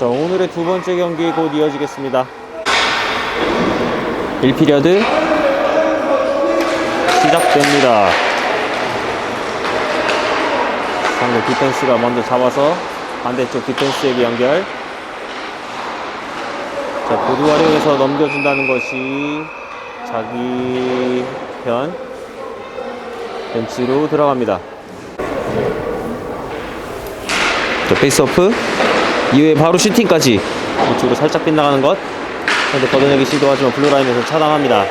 자, 오늘의 두 번째 경기 곧 이어지겠습니다. 1피리어드 시작됩니다. 상대 디펜스가 먼저 잡아서 반대쪽 디펜스에게 연결. 자, 보드 활용해서 넘겨준다는 것이 자기 편 벤치로 들어갑니다. 자, 페이스오프 이후에 바로 슈팅까지 이쪽으로 살짝 빗나가는 것. 근데 걷어내기 시도하지만 블루라인에서 차단합니다.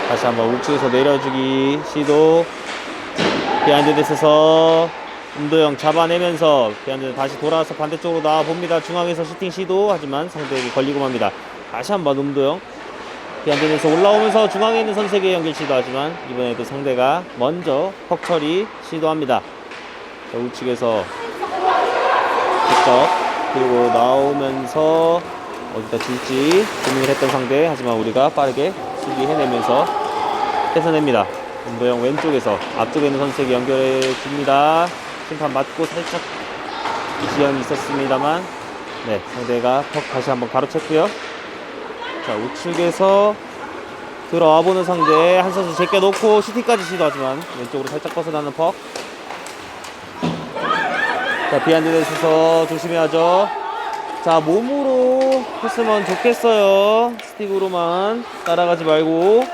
다시 한번 우측에서 내려주기 시도. 비하인드 넷에서 음도영 잡아내면서 비하인드 다시 돌아와서 반대쪽으로 나와봅니다. 중앙에서 슈팅 시도. 하지만 상대에게 걸리고 맙니다. 다시 한번 음도영 비하인드 넷에서 올라오면서 중앙에 있는 선수에게 연결 시도하지만 이번에도 상대가 먼저 퍽 처리 시도합니다. 자, 우측에서 직접 그리고 나오면서 어디다 줄지 고민을 했던 상대. 하지만 우리가 빠르게 수비해내면서 뺏어냅니다. 음도영 왼쪽에서 앞쪽에 있는 선수에게 연결해 줍니다. 심판 맞고 살짝 지연이 있었습니다만 네, 상대가 퍽 다시 한번 가로챘고요. 자, 우측에서 들어와 보는 상대 한 선수 제껴놓고 슈팅까지 시도하지만 왼쪽으로 살짝 벗어나는 퍽. 자, 비하인드넷에서 조심해야죠. 자, 몸으로 했으면 좋겠어요. 스틱으로만 따라가지 말고.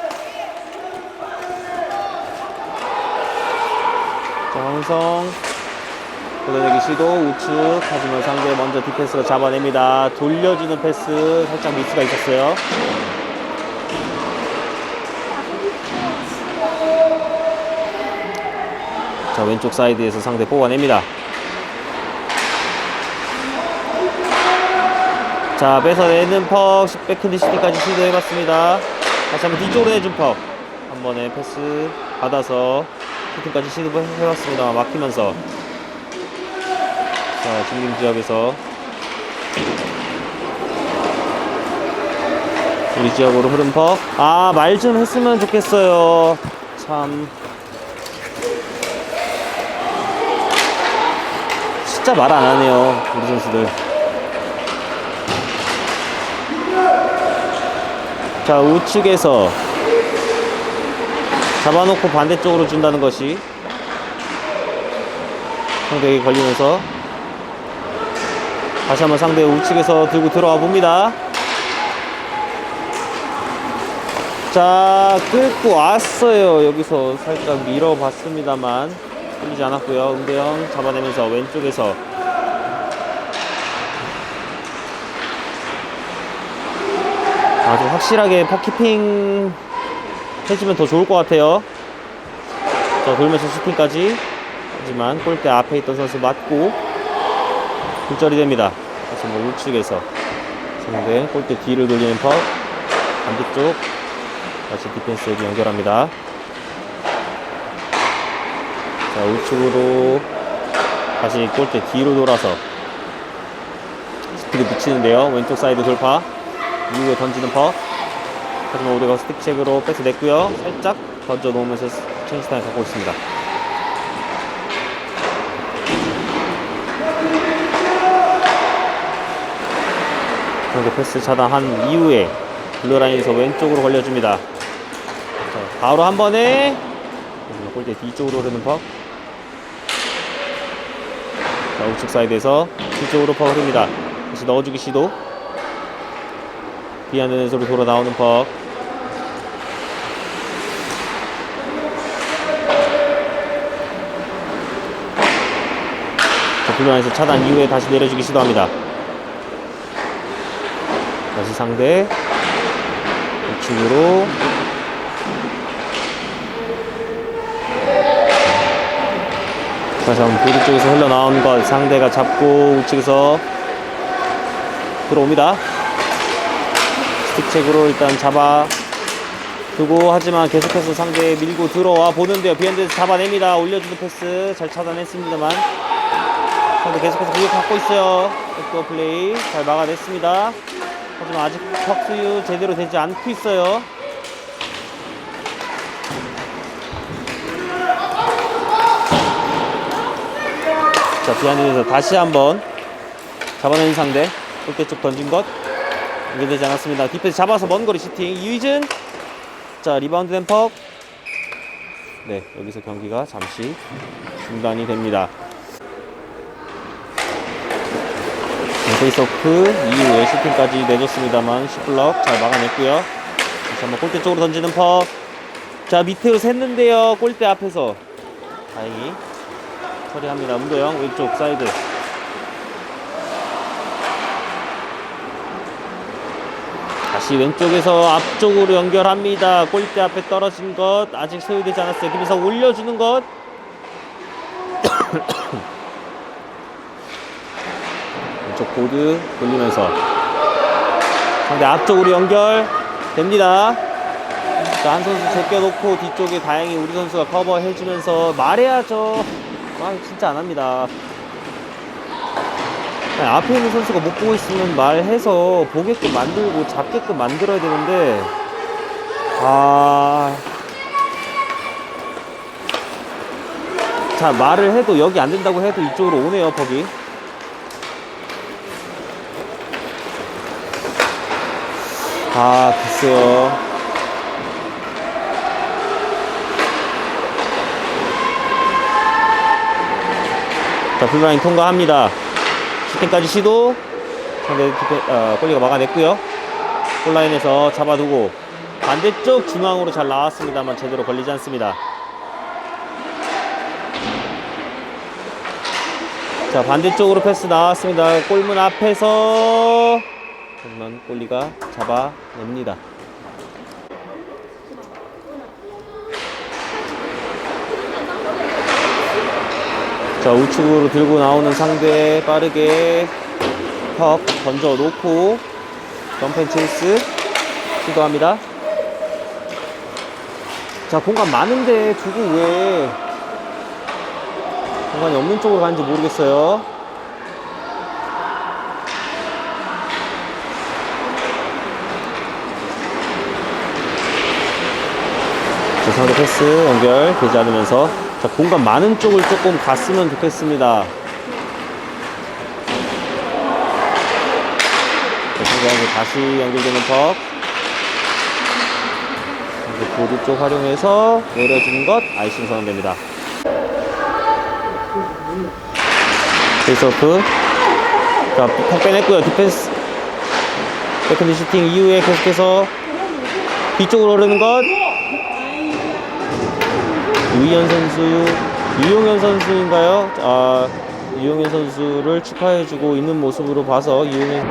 자, 황성 걷어내기 시도 우측. 하지만 상대 먼저 디펜스가 잡아냅니다. 돌려주는 패스 살짝 미스가 있었어요. 자, 왼쪽 사이드에서 상대 뽑아냅니다. 자, 뺏어내는 퍽 백핸드 시티까지 시도해봤습니다. 다시 한번 뒤쪽으로 내준 퍽 한 번에 패스 받아서 슈팅까지 시도해봤습니다. 막히면서 자, 중심 지역에서 우리 지역으로 흐른 퍽. 아, 말 좀 했으면 좋겠어요. 참 진짜 말 안 하네요, 우리 선수들. 자, 우측에서 잡아놓고 반대쪽으로 준다는 것이 상대에게 걸리면서 다시 한번 상대 우측에서 들고 들어와 봅니다. 자, 끌고 왔어요. 여기서 살짝 밀어봤습니다만 끌리지 않았고요. 음대영 잡아내면서 왼쪽에서 아주 확실하게 퍽키핑 해주면 더 좋을 것 같아요. 자, 돌면서 슈팅까지. 하지만 골대 앞에 있던 선수 맞고 굴절이 됩니다. 다시 뭐 우측에서 상대 골대 뒤를 돌리는 퍽. 반대쪽 다시 디펜스에게 연결합니다. 자, 우측으로 다시 골대 뒤로 돌아서 스틱을 붙이는데요. 왼쪽 사이드 돌파 이후에 던지는 퍽. 하지만 우리가 스틱 체크로 뺏어냈고요. 살짝 던져 놓으면서 체인지 타임 갖고 있습니다. 그리고 패스 차단한 이후에 블루라인에서 왼쪽으로 걸려줍니다. 자, 바로 한 번에 골대 뒤쪽으로 흐르는 퍽. 자, 우측 사이드에서 뒤쪽으로 퍽 흐릅니다. 다시 넣어주기 시도. 비하인드넷으로 돌아 나오는 퍽. 자, 블루라인에서 차단 이후에 다시 내려주기 시도합니다. 다시 상대 우측으로. 다시 한번 보드 쪽에서 흘러나온 것 상대가 잡고 우측에서 들어옵니다. 스틱책으로 일단 잡아두고 하지만 계속해서 상대 밀고 들어와 보는데요. 비하인드에서 잡아냅니다. 올려주는 패스 잘 차단했습니다만 상대 계속해서 공격받고 있어요. 백도어 플레이 잘 막아냈습니다. 하지만 아직 퍽 수유 제대로 되지 않고 있어요. 자, 비하인드에서 다시 한번 잡아내는 상대. 골대 쪽 던진 것 연결되지 않았습니다. 디펜스 잡아서 먼 거리 슈팅 이휘진. 자, 리바운드 된 퍽. 네, 여기서 경기가 잠시 중단이 됩니다. 페이스오프 이후에 슈팅까지 내줬습니다만 슈플럭 잘 막아냈고요. 다시 한번 골대 쪽으로 던지는 퍽. 자, 밑으로 샜는데요. 골대 앞에서 다행히 처리합니다. 문도영 왼쪽 사이드. 다시 왼쪽에서 앞쪽으로 연결합니다. 골대 앞에 떨어진 것 아직 소유되지 않았어요. 김희석 올려주는 것. 왼쪽 보드 돌리면서 상대 앞쪽으로 연결됩니다. 자, 한 선수 제껴놓고 뒤쪽에 다행히 우리 선수가 커버해주면서 말해야죠. 진짜 안합니다. 앞에 있는 선수가 못 보고 있으면 말해서 보게끔 만들고 잡게끔 만들어야 되는데 자, 말을 해도 여기 안 된다고 해도 이쪽으로 오네요. 퍽이 글쎄요. 자, 블루라인 통과합니다. 슈팅까지 시도. 상대 골리가 막아냈고요. 골라인에서 잡아두고 반대쪽 중앙으로 잘 나왔습니다만 제대로 걸리지 않습니다. 자, 반대쪽으로 패스 나왔습니다. 골문 앞에서 하지만 골리가 잡아냅니다. 자, 우측으로 들고 나오는 상대 빠르게 퍽 던져 놓고 점펜체이스 시도합니다. 자, 공간 많은데 두고 왜 공간이 없는 쪽으로 가는지 모르겠어요. 자, 상대 패스 연결되지 않으면서 자, 공간 많은 쪽을 조금 갔으면 좋겠습니다. 상대방에 다시 연결되는 퍽. 보드 쪽 활용해서 내려주는 것 아이싱 선언됩니다. 페이스오프. 자, 퍽 빼냈고요. 디펜스 백핸드 슈팅 이후에 계속해서 뒤쪽으로 흐르는 것. 유용현 선수인가요? 유용현 선수를 축하해주고 있는 모습으로 봐서 유용현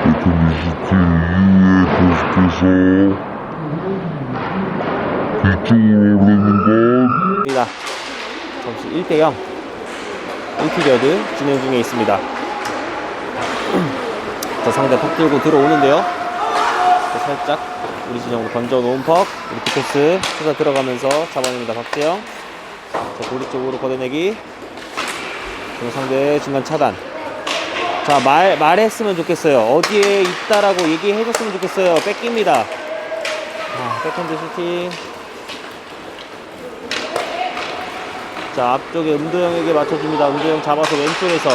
뒤쪽으로 오르는 것. 점수 1대0 1피리어드 진행 중에 있습니다. 자, 상대 퍽 들고 들어오는데요. 자, 살짝 우리 진영으로 던져놓은 퍽. 우리 디펜스 찾아 들어가면서 잡아냅니다. 박재영. 자, 고리 쪽으로 걷어내기. 상대 중간 차단. 자, 말했으면 좋겠어요. 어디에 있다라고 얘기해줬으면 좋겠어요. 뺏깁니다. 백핸드 슈팅. 자, 앞쪽에 음도영에게 맞춰줍니다. 음도영 잡아서 왼쪽에서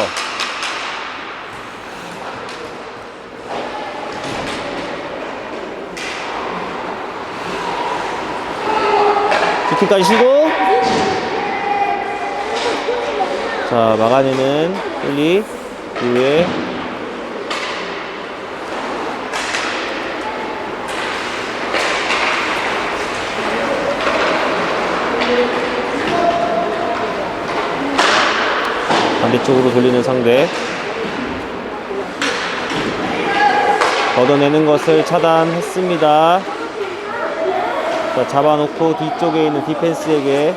슈팅까지 시도. 자, 막아내는 홀리 이후에 반대쪽으로 돌리는 상대. 걷어내는 것을 차단했습니다. 자, 잡아놓고 뒤쪽에 있는 디펜스에게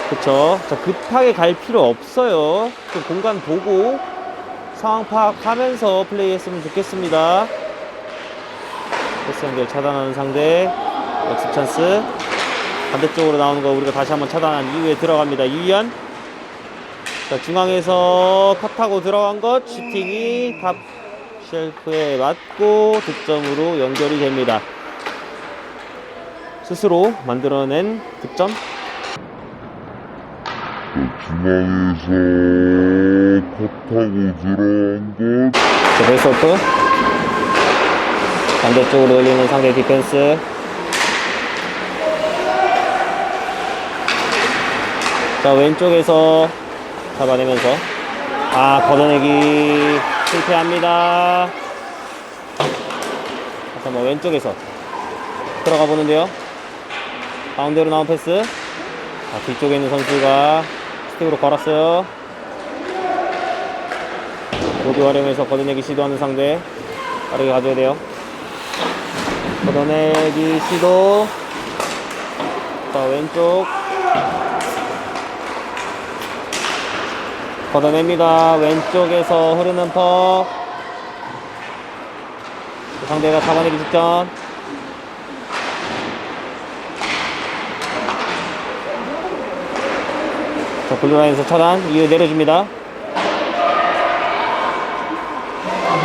그쵸. 자, 급하게 갈 필요 없어요. 좀 공간 보고 상황 파악하면서 플레이했으면 좋겠습니다. 패스 연결 차단하는 상대. 역습 찬스. 반대쪽으로 나오는 거 우리가 다시 한번 차단한 이후에 들어갑니다. 이휘연. 자, 중앙에서 컷하고 들어간 것. 슈팅이 탑 쉘프에 맞고 득점으로 연결이 됩니다. 스스로 만들어낸 득점. 중앙에서 컷하고 들어간 것. 자, 베이스오프. 반대쪽으로 돌리는 상대 디펜스. 자, 왼쪽에서 잡아내면서 걷어내기 실패합니다. 다시 한번 왼쪽에서 들어가 보는데요. 가운데로 나온 패스. 자, 뒤쪽에 있는 선수가 스틱으로 걸었어요. 보드 활용해서 걷어내기 시도하는 상대. 빠르게 가져야 돼요. 걷어내기 시도. 자, 왼쪽 걷어냅니다. 왼쪽에서 흐르는 퍽. 상대가 잡아내기 직전. 자, 블루라인에서 차단. 이후에 내려줍니다.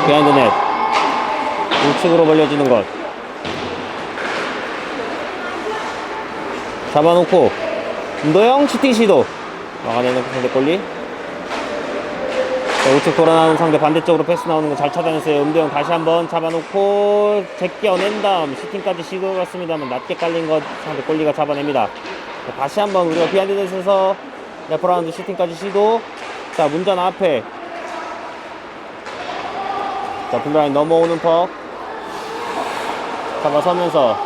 비하인드 넷. 우측으로 벌려주는 것. 잡아놓고 운도영 슈팅 시도. 막아내는 상대 골리. 자, 우측 돌아나오는 상대 반대쪽으로 패스 나오는 거 잘 차단했어요. 음도영 다시 한번 잡아놓고 제껴낸 다음 슈팅까지 시도했습니다만 낮게 깔린 것 상대 골리가 잡아냅니다. 자, 다시 한번 우리가 비하인드 넷에서 레퍼라운드 슈팅까지 시도. 자, 문전 앞에. 자, 블루라인 넘어오는 퍽. 잡아서면서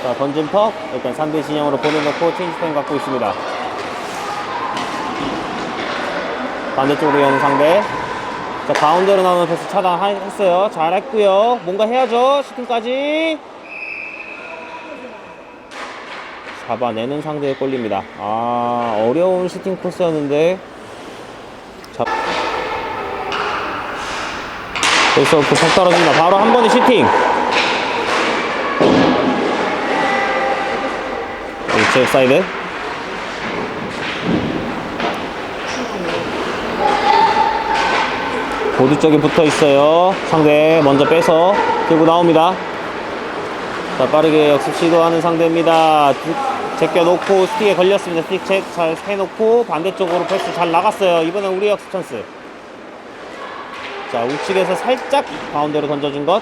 자, 던진 퍽. 일단 3대 진영으로 보내놓고 체인지 타임 갖고 있습니다. 반대쪽으로 여는 상대. 자, 가운데로 나오는 패스 차단했어요. 잘했고요. 뭔가 해야죠. 슈팅까지 잡아내는 상대의 골입니다. 어려운 슈팅 코스였는데 여기서 퍽 떨어집니다. 바로 한 번의 슈팅. 우측 사이드. 보드 쪽에 붙어 있어요. 상대 먼저 빼서 들고 나옵니다. 자, 빠르게 역습 시도하는 상대입니다. 제껴놓고 스틱에 걸렸습니다. 스틱 책 잘 해놓고 반대쪽으로 패스 잘 나갔어요. 이번엔 우리의 역습 찬스. 자, 우측에서 살짝 가운데로 던져준 것.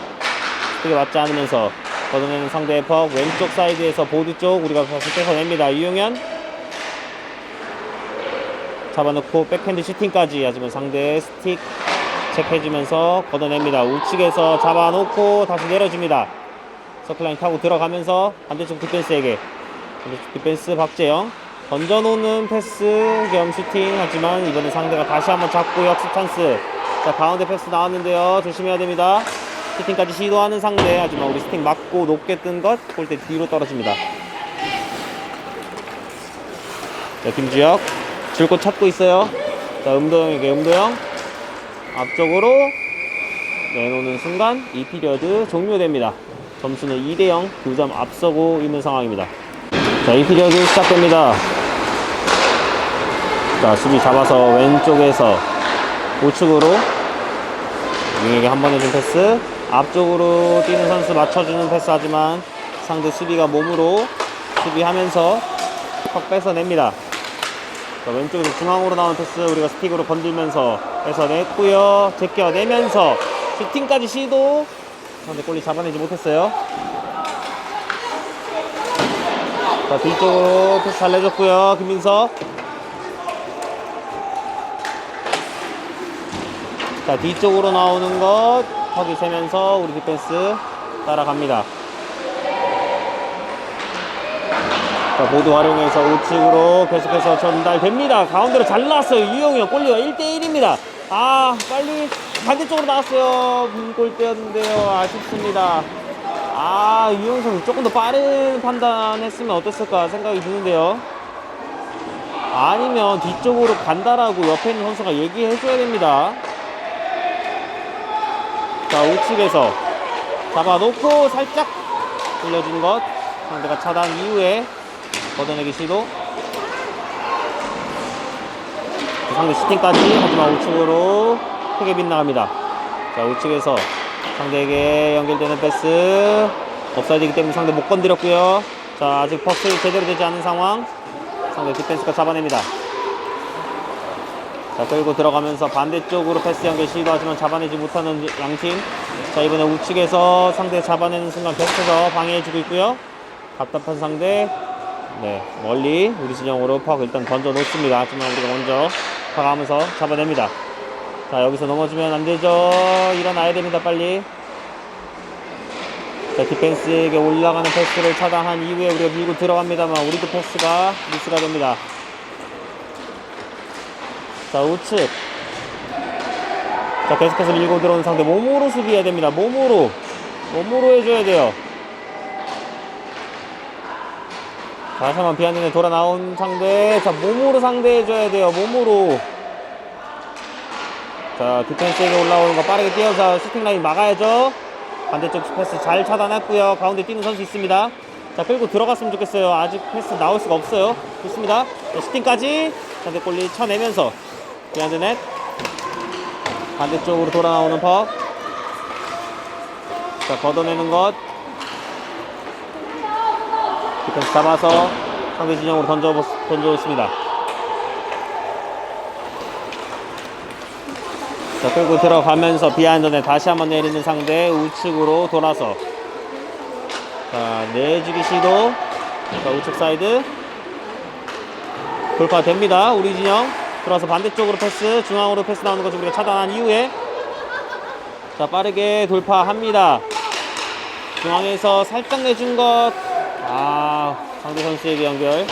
스틱에 맞지 않으면서 걷어내는 상대의 퍽. 왼쪽 사이드에서 보드 쪽 우리가 다시 뺏어냅니다. 이용현 잡아놓고 백핸드 슈팅까지. 하지만 상대의 스틱 체크해주면서 걷어냅니다. 우측에서 잡아놓고 다시 내려줍니다. 서클라인 타고 들어가면서 반대쪽 디펜스에게. 반대쪽 디펜스 박재영 던져놓는 패스 겸 슈팅. 하지만 이번엔 상대가 다시 한번 잡고 역습 찬스. 자, 가운데 패스 나왔는데요. 조심해야 됩니다. 슈팅까지 시도하는 상대. 하지만 우리 슈팅 맞고 높게 뜬 것 골대 뒤로 떨어집니다. 자, 김주혁 줄 곳 찾고 있어요. 자, 음도영에게. 음도영 앞쪽으로 내놓는 순간 이 피리어드 종료됩니다. 점수는 2대0 2점 앞서고 있는 상황입니다. 자, 이 피리어드 시작됩니다. 자, 수비 잡아서 왼쪽에서 우측으로 윙에게 한 번 해준 패스. 앞쪽으로 뛰는 선수 맞춰주는 패스. 하지만 상대 수비가 몸으로 수비하면서 턱 뺏어냅니다. 자, 왼쪽에서 중앙으로 나오는 패스 우리가 스틱으로 건들면서 뺏어냈고요. 제껴내면서 슈팅까지 시도. 상대 골리 잡아내지 못했어요. 자, 뒤쪽으로 패스 잘 내줬고요. 김민석. 자, 뒤쪽으로 나오는 것 턱이 세면서 우리 디펜스 따라갑니다. 자, 보드 활용해서 우측으로 계속해서 전달됩니다. 가운데로 잘 나왔어요. 유용현. 골리가 1대1입니다. 빨리 반대쪽으로 나왔어요. 빈 골대였는데요. 아쉽습니다. 유용현 선수 조금 더 빠른 판단했으면 어땠을까 생각이 드는데요. 아니면 뒤쪽으로 간다라고 옆에 있는 선수가 얘기해줘야 됩니다. 자, 우측에서 잡아놓고 살짝 돌려준 것. 상대가 차단 이후에 걷어내기 시도. 상대 슈팅까지. 하지만 우측으로 크게 빗나갑니다. 자, 우측에서 상대에게 연결되는 패스. 옵사이드이기 때문에 상대 못 건드렸고요. 자, 아직 벅스 제대로 되지 않은 상황. 상대 디펜스가 잡아냅니다. 자, 끌고 들어가면서 반대쪽으로 패스 연결 시도하지만 잡아내지 못하는 양팀. 자, 이번에 우측에서 상대 잡아내는 순간 계속해서 방해해주고 있고요. 답답한 상대. 네, 멀리 우리 진영으로 퍽 일단 던져 놓습니다. 하지만 우리가 먼저 퍽하면서 잡아냅니다. 자, 여기서 넘어지면 안 되죠. 일어나야 됩니다, 빨리. 자, 디펜스에게 올라가는 패스를 차단한 이후에 우리가 밀고 들어갑니다만 우리도 패스가 미스가 됩니다. 자, 우측. 자, 계속해서 밀고 들어오는 상대 몸으로 수비해야 됩니다. 몸으로 해줘야 돼요. 다시 한번 비하인드에 돌아 나온 상대. 자, 몸으로 상대해줘야 돼요. 몸으로. 자, 디펜스에게 올라오는 거 빠르게 뛰어서 슈팅 라인 막아야죠. 반대쪽 패스 잘 차단했고요. 가운데 뛰는 선수 있습니다. 자, 끌고 들어갔으면 좋겠어요. 아직 패스 나올 수가 없어요. 좋습니다. 자, 슈팅까지 상대 골리 쳐내면서 비하인드 넷. 반대쪽으로 돌아 나오는 퍽. 자, 걷어내는 것. 디펜스 잡아서 상대 진영으로 던져줬습니다. 자, 끌고 들어가면서 비하인드에 다시 한번 내리는 상대 우측으로 돌아서 자, 내주기 시도. 자, 우측 사이드 돌파됩니다. 우리 진영 들어와서 반대쪽으로 패스, 중앙으로 패스 나오는 것을 우리가 차단한 이후에 자, 빠르게 돌파합니다. 중앙에서 살짝 내준 것. 상대 선수에게 연결.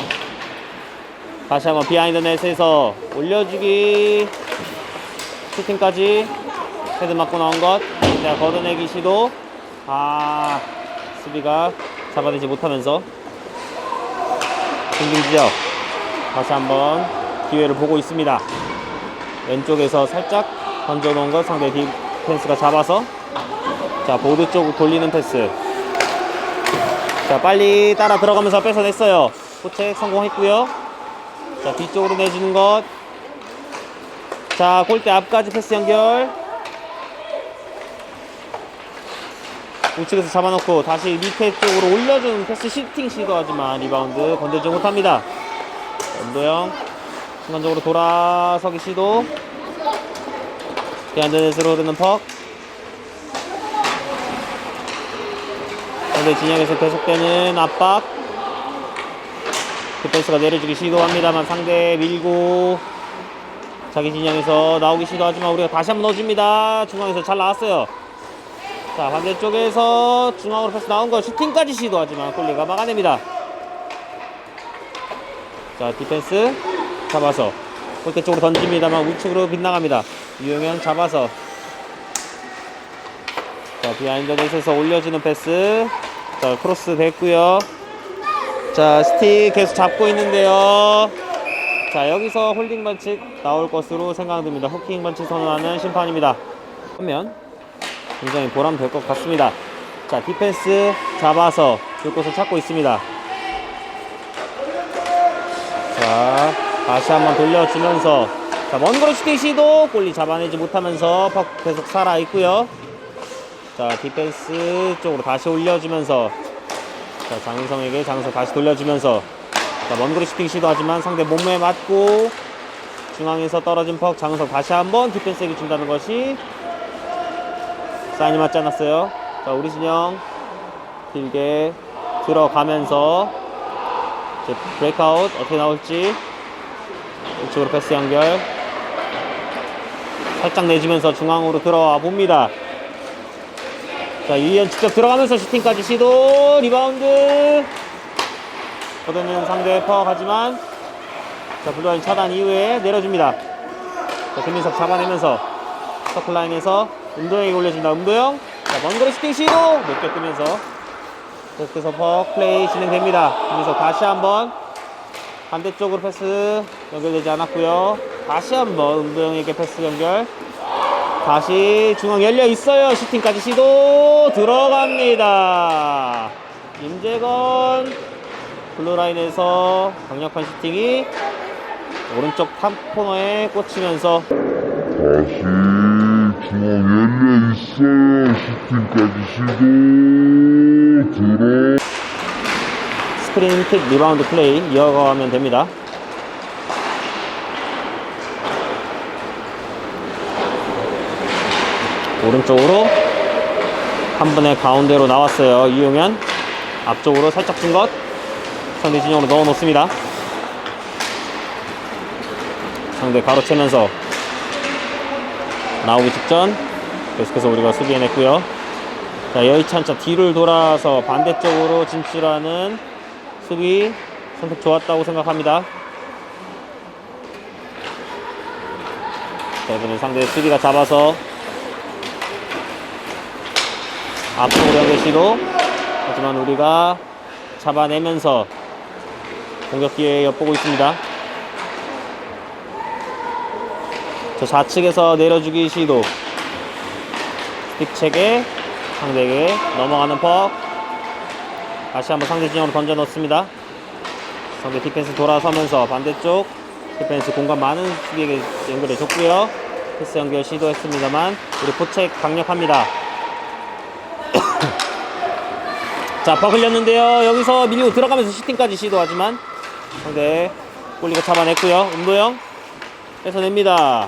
다시 한번 비하인드 넷에서 올려주기. 슈팅까지 헤드 맞고 나온 것. 자, 걷어내기 시도. 수비가 잡아내지 못하면서 중심 지역. 다시 한번 기회를 보고 있습니다. 왼쪽에서 살짝 던져놓은 것 상대 디펜스가 잡아서 자, 보드 쪽 돌리는 패스. 자, 빨리 따라 들어가면서 뺏어냈어요. 포책 성공했고요. 자, 뒤쪽으로 내주는 것. 자, 골대 앞까지 패스 연결. 우측에서 잡아놓고 다시 밑에 쪽으로 올려주는 패스 슈팅 시도하지만 리바운드 건들지 못합니다. 연도영 순간적으로 돌아서기 시도. 비하인드넷으로 흐르는 퍽. 상대 진영에서 계속되는 압박. 디펜스가 내려주기 시도합니다만 상대 밀고 자기 진영에서 나오기 시도하지만 우리가 다시 한번 넣어줍니다. 중앙에서 잘 나왔어요. 자, 반대쪽에서 중앙으로 패스 나온 거 슈팅까지 시도하지만 골리가 막아냅니다. 자, 디펜스 잡아서 골대 쪽으로 던집니다만 우측으로 빗나갑니다. 유영현 잡아서 자, 비하인드 넷에서 올려주는 패스. 자, 크로스 됐고요. 자, 스틱 계속 잡고 있는데요. 자, 여기서 홀딩 반칙 나올 것으로 생각됩니다. 후킹 반칙 선언하는 심판입니다. 그러면 굉장히 보람될 것 같습니다. 자, 디펜스 잡아서 줄 곳을 찾고 있습니다. 자, 다시 한번 돌려주면서 자, 먼 거리 슈팅 시도. 골리 잡아내지 못하면서 퍽 계속 살아있고요. 자, 디펜스 쪽으로 다시 올려주면서 자, 장윤성에게 장윤성 다시 돌려주면서 자, 먼 거리 슈팅 시도하지만 상대 몸에 맞고 중앙에서 떨어진 퍽. 장윤성 다시 한번 디펜스에게 준다는 것이 사인이 맞지 않았어요. 자, 우리 진영 길게 들어가면서 이제 브레이크아웃 어떻게 나올지. 이쪽으로 패스 연결 살짝 내주면서 중앙으로 들어와 봅니다. 자, 이현 직접 들어가면서 슈팅까지 시도. 리바운드 걷어내는 상대 파워하지만 자, 블루라인 차단 이후에 내려줍니다. 자, 김민석 잡아내면서 서클라인에서 음도영이 올려준다. 음도영 자, 먼거리 슈팅 시도 높게 뜨면서 계속해서 퍽 플레이 진행됩니다. 김민석 다시 한번 반대쪽으로 패스 연결되지 않았고요. 다시 한번 음도영에게 패스 연결. 다시 중앙 열려 있어요. 슈팅까지 시도 들어갑니다. 임재건 블루라인에서 강력한 슈팅이 오른쪽 탑 코너에 꽂히면서 다시 중앙 열려있어요. 슈팅까지 시도 들어. 스크린 킥 리바운드 플레이 이어가면 됩니다. 오른쪽으로 한 번에 가운데로 나왔어요. 이용현 앞쪽으로 살짝 준 것 상대 진영으로 넣어 놓습니다. 상대 가로채면서 나오기 직전 계속해서 우리가 수비해냈고요. 자, 여의찬차 뒤를 돌아서 반대쪽으로 진출하는 수비 선택 좋았다고 생각합니다. 자, 이번엔 상대 수비가 잡아서 앞쪽으로 연결 시도. 하지만 우리가 잡아내면서 공격 기회에 엿보고 있습니다. 저 좌측에서 내려주기 시도. 스틱 체계 상대에게 넘어가는 퍽. 다시 한번 상대 진영으로 던져 넣습니다. 상대 디펜스 돌아서면서 반대쪽 디펜스 공간 많은 수비에게 연결해 줬고요. 패스 연결 시도했습니다만 우리 포책 강력합니다. 자, 퍽 흘렸는데요. 여기서 밀리고 들어가면서 슈팅까지 시도하지만 상대 골리가 잡아냈고요. 음도영 뺏어냅니다.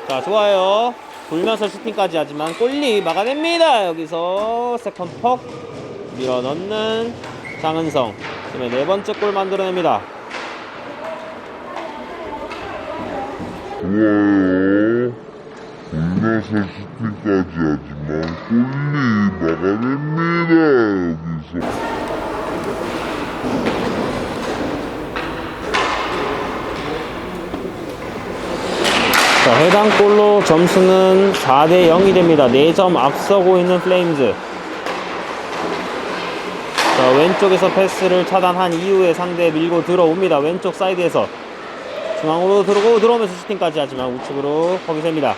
자, 좋아요. 돌면서 슈팅까지 하지만 골리 막아냅니다. 여기서 세컨 퍽 밀어넣는 장은성. 그러면 네 번째 골 만들어냅니다. 좋아요. 돌면서 슈팅까지 하지만 골리 막아냅니다. 여기서. 자, 해당 골로 점수는 4대 0이 됩니다. 4점 앞서고 있는 플레임즈. 자, 왼쪽에서 패스를 차단한 이후에 상대 밀고 들어옵니다. 왼쪽 사이드에서 중앙으로 들어오면서 슈팅까지 하지만 우측으로 퍽이 셉니다.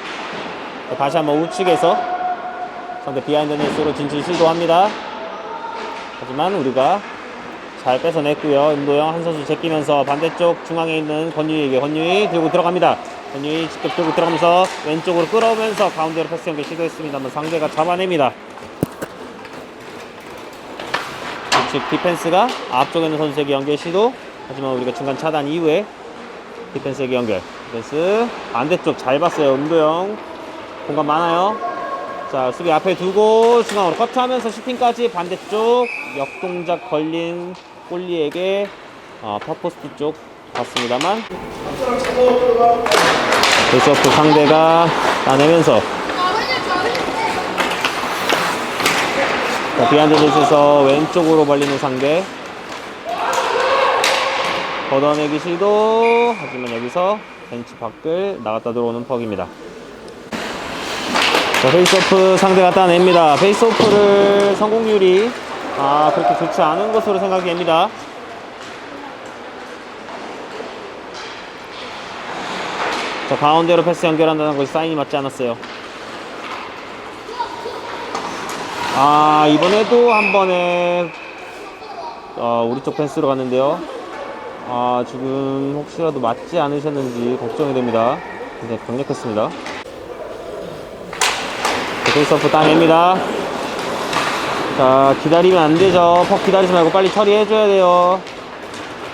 자, 다시 한번 우측에서 상대 비하인드 넷으로 진출 시도합니다. 하지만 우리가 잘 뺏어냈고요. 임도영 한 선수 제끼면서 반대쪽 중앙에 있는 권유희에게 권유희 들고 들어갑니다. 권유희 직접 들고 들어가면서 왼쪽으로 끌어오면서 가운데로 패스 연결 시도했습니다만 상대가 잡아냅니다. 우측 디펜스가 앞쪽에 있는 선수에게 연결 시도. 하지만 우리가 중간 차단 이후에 디펜스에게 연결. 디펜스 반대쪽 잘 봤어요. 임도영 공간 많아요. 자, 수비 앞에 두고 중앙으로 커트하면서 슈팅까지. 반대쪽 역동작 걸린 골리에게 퍼포스트 쪽 봤습니다만 베이스오프 상대가 따내면서 비하인드 넷에서 왼쪽으로 벌리는 상대 걷어내기 시도. 하지만 여기서 벤치 밖을 나갔다 들어오는 퍽입니다. 자, 페이스오프 상대가 따냅니다. 페이스오프를 성공률이 그렇게 좋지 않은 것으로 생각이 됩니다. 자, 가운데로 패스 연결한다는 것이 사인이 맞지 않았어요. 이번에도 한 번에 우리 쪽 패스로 갔는데요. 지금 혹시라도 맞지 않으셨는지 걱정이 됩니다. 굉장히 강력했습니다. 페이스오프 따냅니다. 자, 기다리면 안 되죠. 퍽 기다리지 말고 빨리 처리해줘야 돼요.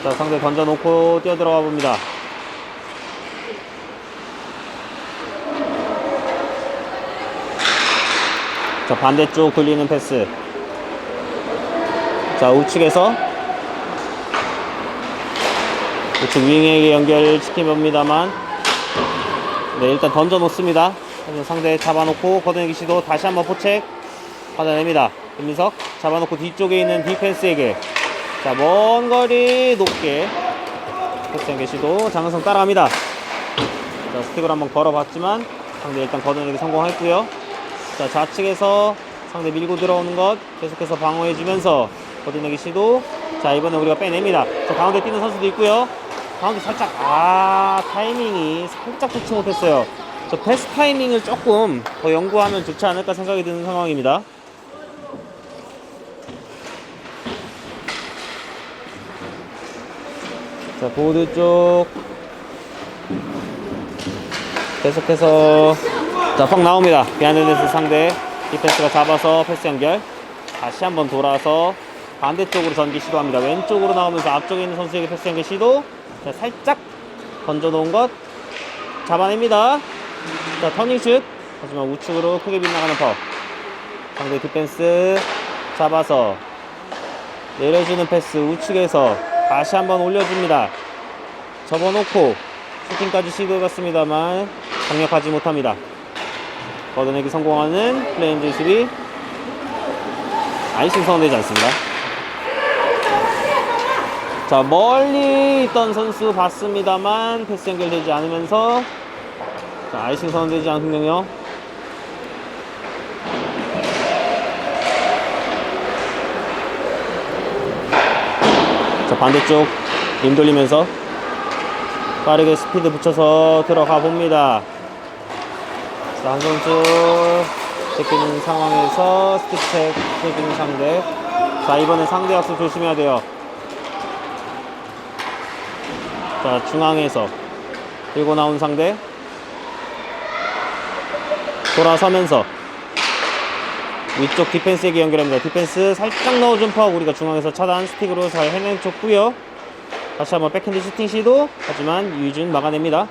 자, 상대 던져놓고 뛰어 들어가 봅니다. 자, 반대쪽 돌리는 패스. 자, 우측에서 우측 윙에게 연결시켜봅니다만 일단 던져놓습니다. 상대 잡아놓고 걷어내기 시도. 다시 한번 포책 받아냅니다. 김민석 잡아놓고 뒤쪽에 있는 디펜스에게 자, 먼 거리 높게 패스 연결 시도. 장은성 따라갑니다. 자, 스틱을 한번 걸어봤지만 상대 일단 걷어내기 성공했고요. 자, 좌측에서 상대 밀고 들어오는 것 계속해서 방어해주면서 걷어내기 시도. 자, 이번에 우리가 빼냅니다. 자, 가운데 뛰는 선수도 있고요. 가운데 살짝 타이밍이 살짝 좋지 못했어요. 저 패스 타이밍을 조금 더 연구하면 좋지 않을까 생각이 드는 상황입니다. 자, 보드 쪽 계속해서 자, 퍽 나옵니다. 비하인드 넷 상대 디펜스가 잡아서 패스 연결. 다시 한번 돌아서 반대쪽으로 전기 시도합니다. 왼쪽으로 나오면서 앞쪽에 있는 선수에게 패스 연결 시도. 자, 살짝 던져놓은 것 잡아냅니다. 자, 터닝슛 하지만 우측으로 크게 빗나가는 퍽. 상대 디펜스 잡아서 내려주는 패스 우측에서 다시 한번 올려줍니다. 접어놓고 슈팅까지 시도해봤습니다만 강력하지 못합니다. 걷어내기 성공하는 플레인즈 수비. 아이싱 선언되지 않습니다. 자, 멀리 있던 선수 봤습니다만 패스 연결되지 않으면서 자, 아이싱 선언되지 않군요. 자, 반대쪽 림 돌리면서 빠르게 스피드 붙여서 들어가 봅니다. 자, 한 선수 제끼는 상황에서 스틱책 해주는 상대. 자, 이번엔 상대 약수 조심해야 돼요. 자, 중앙에서 들고 나온 상대 돌아서면서 위쪽 디펜스에게 연결합니다. 디펜스 살짝 넣어준 퍽. 우리가 중앙에서 차단 스틱으로 잘 해내줬고요. 다시 한번 백핸드 슈팅 시도. 하지만 유준 막아냅니다.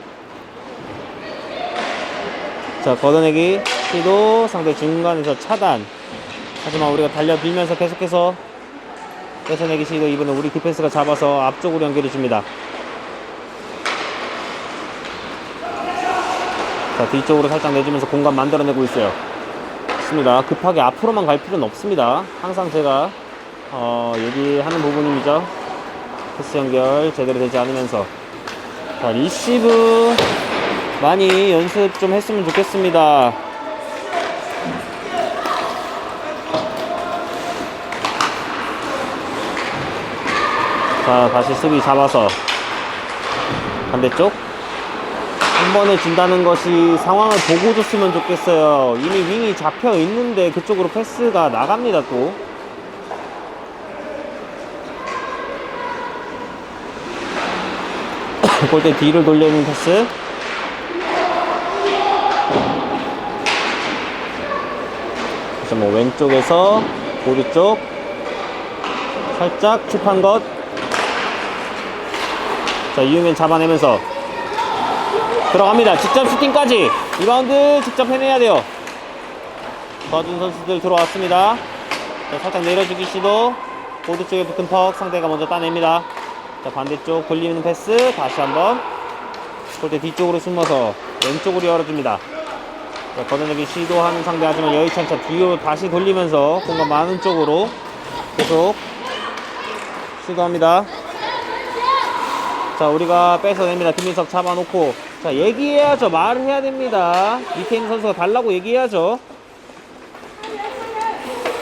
자, 걷어내기 시도. 상대 중간에서 차단. 하지만 우리가 달려들면서 계속해서 뺏어내기 시도. 이번에 우리 디펜스가 잡아서 앞쪽으로 연결해줍니다. 자, 뒤쪽으로 살짝 내주면서 공간 만들어내고 있어요. 좋습니다. 급하게 앞으로만 갈 필요는 없습니다. 항상 제가 얘기하는 부분이죠. 패스 연결 제대로 되지 않으면서 자, 리시브 많이 연습 좀 했으면 좋겠습니다. 자, 다시 수비 잡아서 반대쪽 한 번에 준다는 것이 상황을 보고 줬으면 좋겠어요. 이미 윙이 잡혀 있는데 그쪽으로 패스가 나갑니다. 또 골대 뒤를 돌려는 패스. 그래서 뭐 왼쪽에서 오른쪽 살짝 칩한 것. 자, 이유면 잡아내면서 들어갑니다. 직접 슈팅까지. 리바운드 직접 해내야 돼요. 도와준 선수들 들어왔습니다. 자, 살짝 내려주기 시도. 보드 쪽에 붙은 퍽. 상대가 먼저 따냅니다. 자, 반대쪽 돌리는 패스. 다시 한번 골대 뒤쪽으로 숨어서 왼쪽으로 열어줍니다. 자, 걷어내기 시도하는 상대. 하지만 여의찬차 뒤로 다시 돌리면서 공간 많은 쪽으로 계속 시도합니다. 자, 우리가 뺏어냅니다. 김민석 잡아놓고. 자, 얘기해야죠. 말을 해야 됩니다. 밑에 있는 선수가 달라고 얘기해야죠.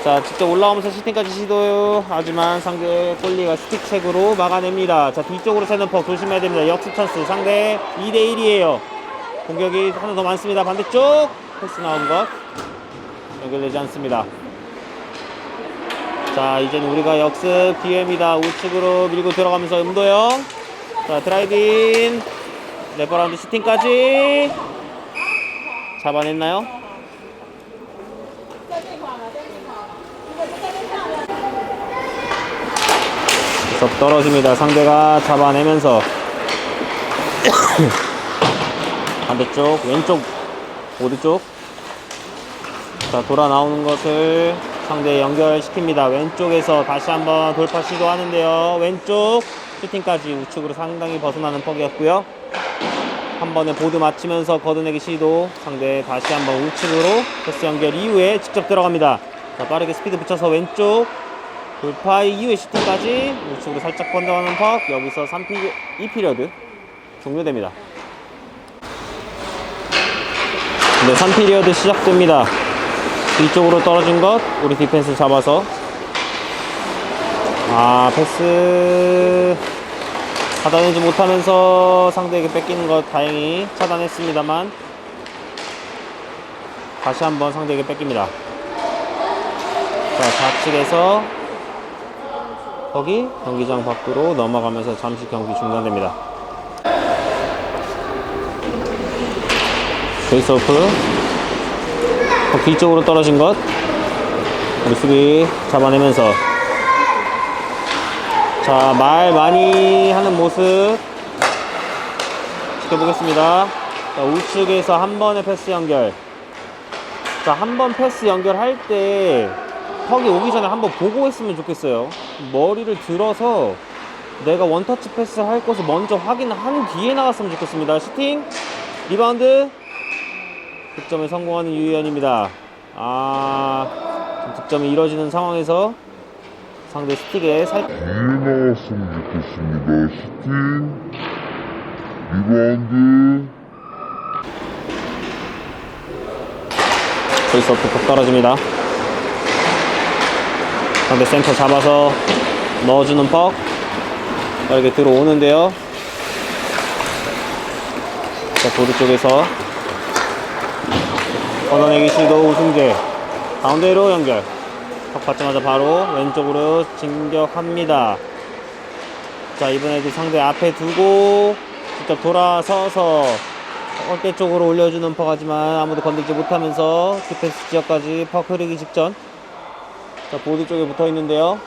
자, 직접 올라오면서 슈팅까지 시도해요. 하지만 상대 골리가 스틱책으로 막아냅니다. 자, 뒤쪽으로 새는 퍽 조심해야 됩니다. 역습 찬스. 상대 2대1이에요. 공격이 하나 더 많습니다. 반대쪽 패스 나온 것 연결되지 않습니다. 자, 이제는 우리가 역습 기회입니다. 우측으로 밀고 들어가면서 음도영. 자, 드라이빙 레버라운드 슈팅까지 잡아냈나요? 계속 떨어집니다. 상대가 잡아내면서 반대쪽 왼쪽 오른쪽. 자, 돌아 나오는 것을 상대 연결시킵니다. 왼쪽에서 다시 한번 돌파 시도하는데요. 왼쪽 슈팅까지 우측으로 상당히 벗어나는 퍽이었고요. 한 번에 보드 맞추면서 걷어내기 시도. 상대 다시 한번 우측으로 패스 연결 이후에 직접 들어갑니다. 자, 빠르게 스피드 붙여서 왼쪽 돌파 이후에 슈팅까지 우측으로 살짝 번져가는 퍽. 여기서 2피리어드 종료됩니다. 네, 3피리어드 시작됩니다. 뒤쪽으로 떨어진 것 우리 디펜스 잡아서 패스 받아내지 못하면서 상대에게 뺏기는 것 다행히 차단했습니다만 다시 한번 상대에게 뺏깁니다. 자, 좌측에서 거기 경기장 밖으로 넘어가면서 잠시 경기 중단됩니다. 페이스오프 뒤쪽으로 떨어진 것 우리 수비 잡아내면서 자, 말 많이 하는 모습 지켜보겠습니다. 자, 우측에서 한 번의 패스 연결 자, 한번 패스 연결할 때 턱이 오기 전에 한번 보고 했으면 좋겠어요. 머리를 들어서 내가 원터치 패스 할 것을 먼저 확인한 뒤에 나갔으면 좋겠습니다. 슈팅, 리바운드, 득점에 성공하는 유희연입니다. 득점이 이뤄지는 상황에서 상대 스틱에 뒤에 나왔으면 좋겠습니다. 슈팅, 리바운드. 페이스오프 톡 떨어집니다. 상대 센터 잡아서 넣어주는 퍽. 이렇게 들어오는데요. 자, 보드 쪽에서 걷어내기 시도 우승재. 가운데로 연결. 턱 받자마자 바로 왼쪽으로 진격합니다. 자, 이번에도 상대 앞에 두고 직접 돌아서서 어깨 쪽으로 올려주는 퍽 하지만 아무도 건들지 못하면서 디펜스 지역까지 퍽 흐르기 직전. 자, 보드 쪽에 붙어 있는데요.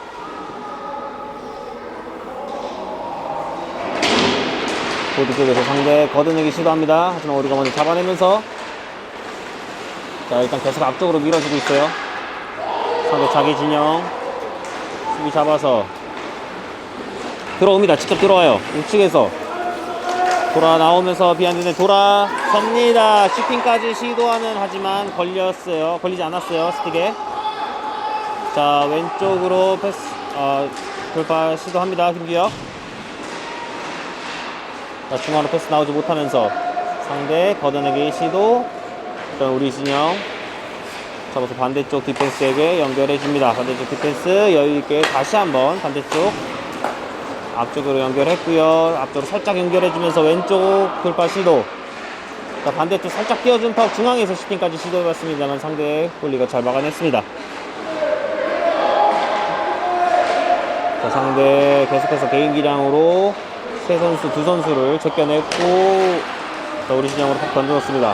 보드 쪽에서 상대 걷어내기 시도합니다. 하지만 우리가 먼저 잡아내면서 자, 일단 계속 앞쪽으로 밀어주고 있어요. 상대 자기 진영 수비 잡아서 들어옵니다. 직접 들어와요. 우측에서 돌아 나오면서 비하인드에 돌아섭니다. 슈팅까지 시도하는 하지만 걸리지 않았어요. 스틱에. 자, 왼쪽으로 패스 돌파 시도합니다. 김규혁. 자, 중앙으로 패스 나오지 못하면서 상대 걷어내기 시도. 일단 우리 진영 잡아서 반대쪽 디펜스에게 연결해줍니다. 반대쪽 디펜스 여유있게 다시 한번 반대쪽 앞쪽으로 연결했고요. 앞쪽으로 살짝 연결해주면서 왼쪽 돌파 시도. 자, 반대쪽 살짝 띄워준 턱 중앙에서 슈팅까지 시도해봤습니다만 상대 골리가 잘 막아냈습니다. 자, 상대 계속해서 개인 기량으로 두 선수를 제껴냈고, 자, 우리 진영으로 턱 던져놓습니다.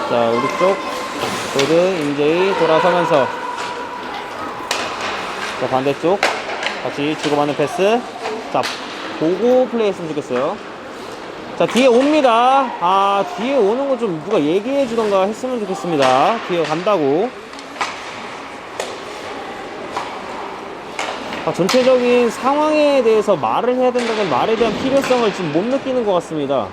자, 우리 쪽 보드 임재희 돌아서면서 자, 반대쪽 다시 주고받는 패스. 자, 보고 플레이했으면 좋겠어요. 자, 뒤에 옵니다. 뒤에 오는 거 좀 누가 얘기해 주던가 했으면 좋겠습니다. 뒤에 간다고. 전체적인 상황에 대해서 말을 해야 된다는 말에 대한 필요성을 지금 못 느끼는 것 같습니다.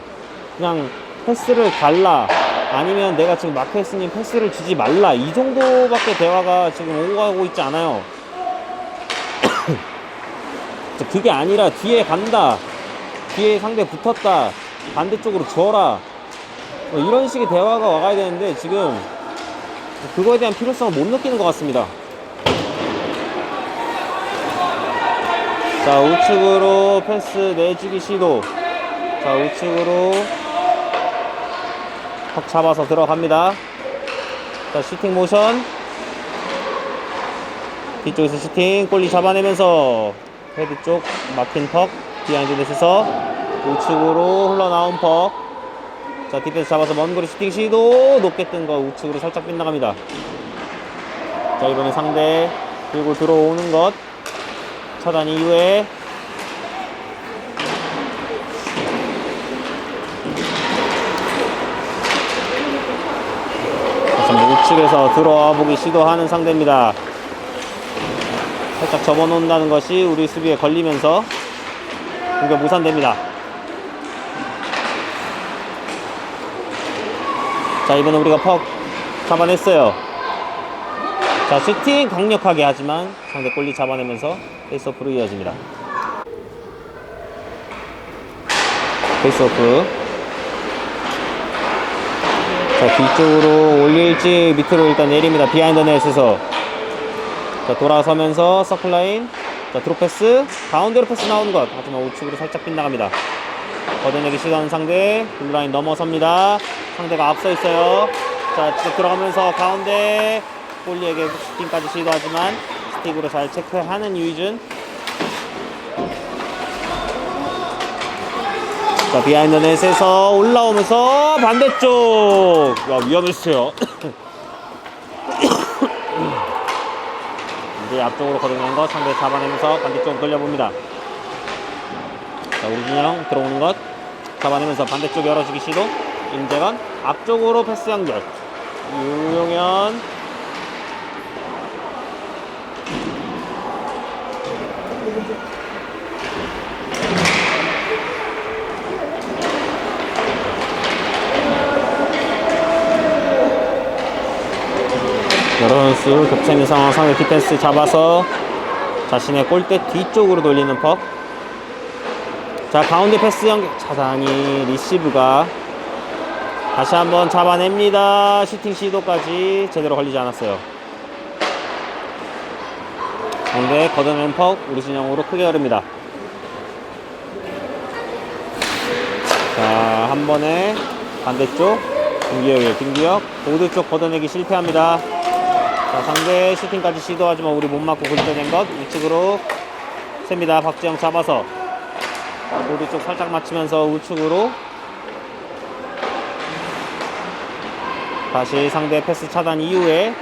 그냥 패스를 달라, 아니면 내가 지금 마크했으니 패스를 주지 말라, 이 정도밖에 대화가 지금 오고 가고 있지 않아요. 그게 아니라 뒤에 간다, 뒤에 상대 붙었다, 반대쪽으로 줘라, 이런 식의 대화가 와가야 되는데 지금 그거에 대한 필요성을 못 느끼는 것 같습니다. 자, 우측으로 패스 내주기 시도. 자, 우측으로 턱 잡아서 들어갑니다. 자, 슈팅 모션. 뒤쪽에서 슈팅, 골리 잡아내면서 헤드 쪽 막힌 턱, 비하인드 넷에서 우측으로 흘러나온 턱. 자, 디펜스 잡아서 먼 거리 슈팅 시도. 높게 뜬 거 우측으로 살짝 빗나갑니다. 자, 이번에 상대 들고 들어오는 것 차단 이후에 우측에서 들어와 보기 시도하는 상대입니다. 살짝 접어놓는다는 것이 우리 수비에 걸리면서 공격 무산됩니다. 자, 이번에 우리가 퍽 잡아냈어요. 자, 슈팅 강력하게 하지만 상대 골리 잡아내면서 페이스오프로 이어집니다. 페이스오프. 자, 뒤쪽으로 올릴지 밑으로 일단 내립니다. 비하인드 넷에서. 자, 돌아서면서 서클라인. 자, 드롭 패스. 가운데로 패스 나오는 것. 하지만 우측으로 살짝 빗나갑니다. 걷어내기 시도하는 상대. 블루라인 넘어섭니다. 상대가 앞서 있어요. 자, 직접 들어가면서 가운데 골리에게 슈팅까지 시도하지만 스틱으로 잘 체크하는 유희준. 자, 비하인드 넷에서 올라오면서 반대쪽. 야, 위험했어요. 이제 앞쪽으로 걷어내는 것 상대 잡아내면서 반대쪽으로 돌려봅니다. 자, 우리 진영 들어오는 것 잡아내면서 반대쪽 열어주기 시도. 임재건 앞쪽으로 패스 연결. 유용현. 여러 선수 겹쳐있는 상황, 상대 디펜스 잡아서 자신의 골대 뒤쪽으로 돌리는 퍽. 자, 가운데 패스 연결 차단이 리시브가 다시 한번 잡아냅니다. 슈팅 시도까지 제대로 걸리지 않았어요. 가운데 걷어낸 퍽 우리 진영으로 크게 흐릅니다. 자, 한 번에 반대쪽 김기혁 보드 쪽 걷어내기 실패합니다. 자, 상대 슈팅까지 시도하지만 우리 못 맞고 굴려낸 것 우측으로 셉니다. 박지영 잡아서 보드 쪽 살짝 맞추면서 우측으로 다시 상대 패스 차단 이후에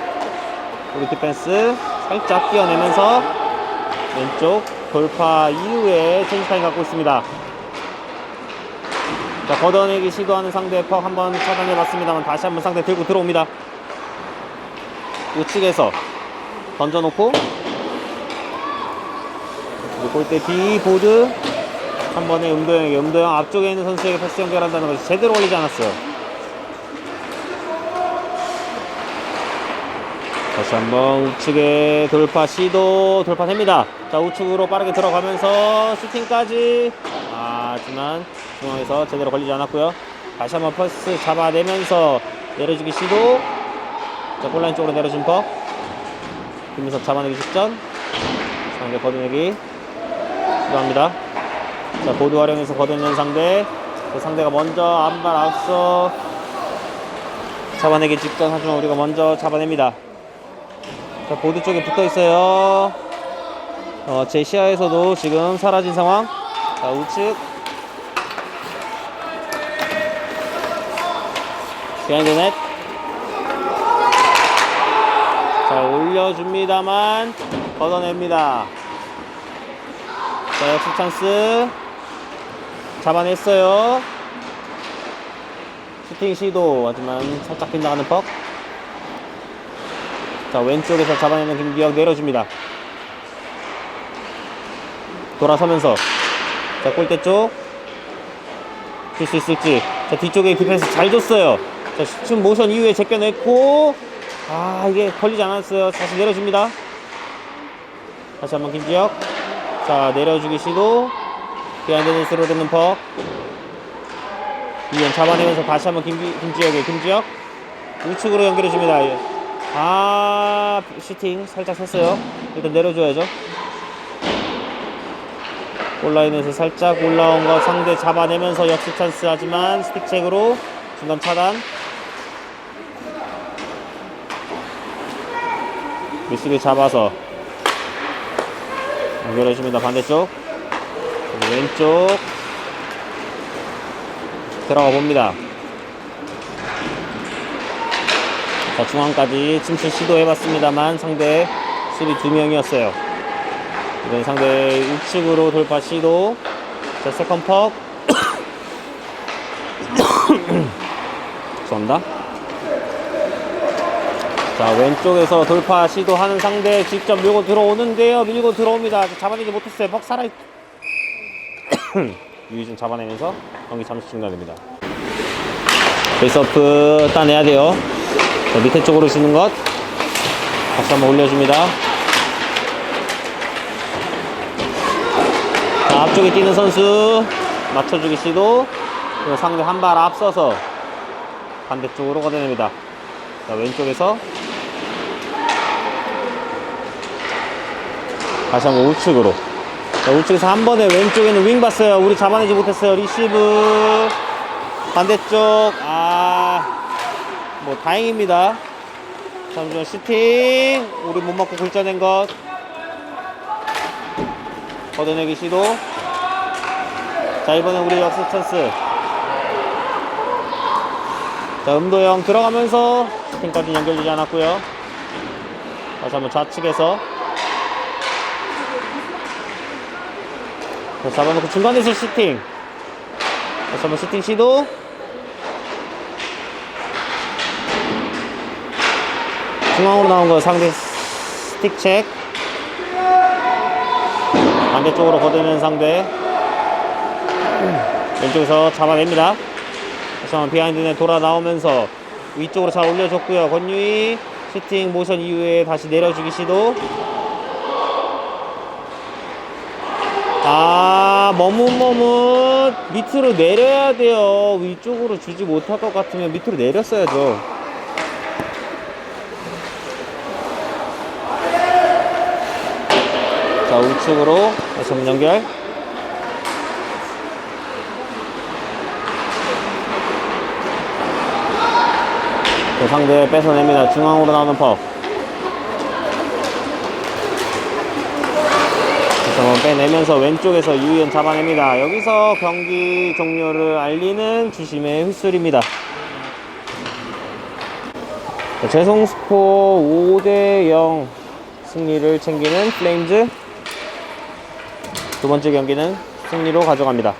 우리 디펜스 살짝 뛰어내면서 왼쪽 돌파 이후에 체인지 타임 갖고 있습니다. 자, 걷어내기 시도하는 상대 퍽 한번 차단해봤습니다만 다시 한번 상대 들고 들어옵니다. 우측에서 던져놓고 골대 뒤 보드 한 번에 음도영 앞쪽에 있는 선수에게 패스 연결한다는 것이 제대로 걸리지 않았어요. 다시 한번 우측에 돌파 시도 돌파됩니다. 자, 우측으로 빠르게 들어가면서 슈팅까지 하지만 중앙에서 제대로 걸리지 않았고요. 다시 한번 패스 잡아내면서 내려주기 시도. 자, 골라인 쪽으로 내려준 퍽 김민석 잡아내기 직전 상대 걷어내기 시도합니다. 자, 보드 활용해서 걷어내는 상대. 그 상대가 먼저 안발 앞서 잡아내기 직전 하지만 우리가 먼저 잡아냅니다. 자, 보드 쪽에 붙어있어요. 제 시야에서도 지금 사라진 상황. 자, 우측 비하인드 넷. 자, 올려줍니다만 걷어냅니다. 자, 역습 찬스 잡아냈어요. 슈팅 시도 하지만 살짝 빗나가는 퍽. 자, 왼쪽에서 잡아내는 김기혁 내려줍니다. 돌아서면서 자, 골대 쪽 줄 수 있을지. 자, 뒤쪽에 디펜스 잘 줬어요. 자, 슈팅 모션 이후에 제껴냈고 이게 걸리지 않았어요. 다시 내려줍니다. 다시 한번 김지혁. 자, 내려주기 시도. 비하인드 넷으로 되는 퍽. 이현 잡아내면서 다시 한번 김지혁 우측으로 연결해줍니다. 슈팅 살짝 샜어요. 일단 내려줘야죠. 골라인에서 살짝 올라온 거 상대 잡아내면서 역습 찬스 하지만 스틱책으로 중간 차단. 미스를 잡아서 연결해줍니다. 반대쪽 왼쪽 들어가 봅니다. 자, 중앙까지 침실 시도해봤습니다만 상대 수비 2명이었어요. 이번 상대 우측으로 돌파 시도. 자, 세컨 퍽 죄송합니다. 자, 왼쪽에서 돌파 시도하는 상대 직접 밀고 들어오는데요. 밀고 들어옵니다. 잡아내지 못했어요. 퍽 살아있 유희준 잡아내면서 경기 잠시 중단됩니다. 페이스오프 따내야 돼요. 자, 밑에 쪽으로 주는 것 다시 한번 올려줍니다. 자, 앞쪽에 뛰는 선수 맞춰주기 시도. 상대 한 발 앞서서 반대쪽으로 걷어냅니다. 자, 왼쪽에서 다시 한번 우측으로. 자, 우측에서 한 번에 왼쪽에는 윙 봤어요. 우리 잡아내지 못했어요. 리시브 반대쪽. 뭐 다행입니다. 잠시만 슈팅 우리 못 맞고 굴절낸 것 걷어내기 시도. 자, 이번엔 우리 역습 찬스. 자, 음도영 들어가면서 슈팅까지 연결되지 않았고요. 다시 한번 좌측에서 자, 잡아놓고 중간에서 슈팅. 다시 한번 슈팅 시도. 중앙으로 나온 거 상대 스틱 체크. 반대쪽으로 걷어내는 상대. 왼쪽에서 잡아냅니다. 다시 한번 비하인드에 돌아 나오면서 위쪽으로 잘 올려줬고요. 권유희 슈팅 모션 이후에 다시 내려주기 시도. 머뭇 밑으로 내려야 돼요. 위쪽으로 주지 못할 것 같으면 밑으로 내렸어야죠. 자, 우측으로 다시 한번 연결. 상대 뺏어냅니다. 중앙으로 나오는 퍽. 한번 빼내면서 왼쪽에서 유희연 잡아냅니다. 여기서 경기 종료를 알리는 주심의 휘슬입니다. 재송스포 5대0 승리를 챙기는 플레임즈. 두 번째 경기는 승리로 가져갑니다.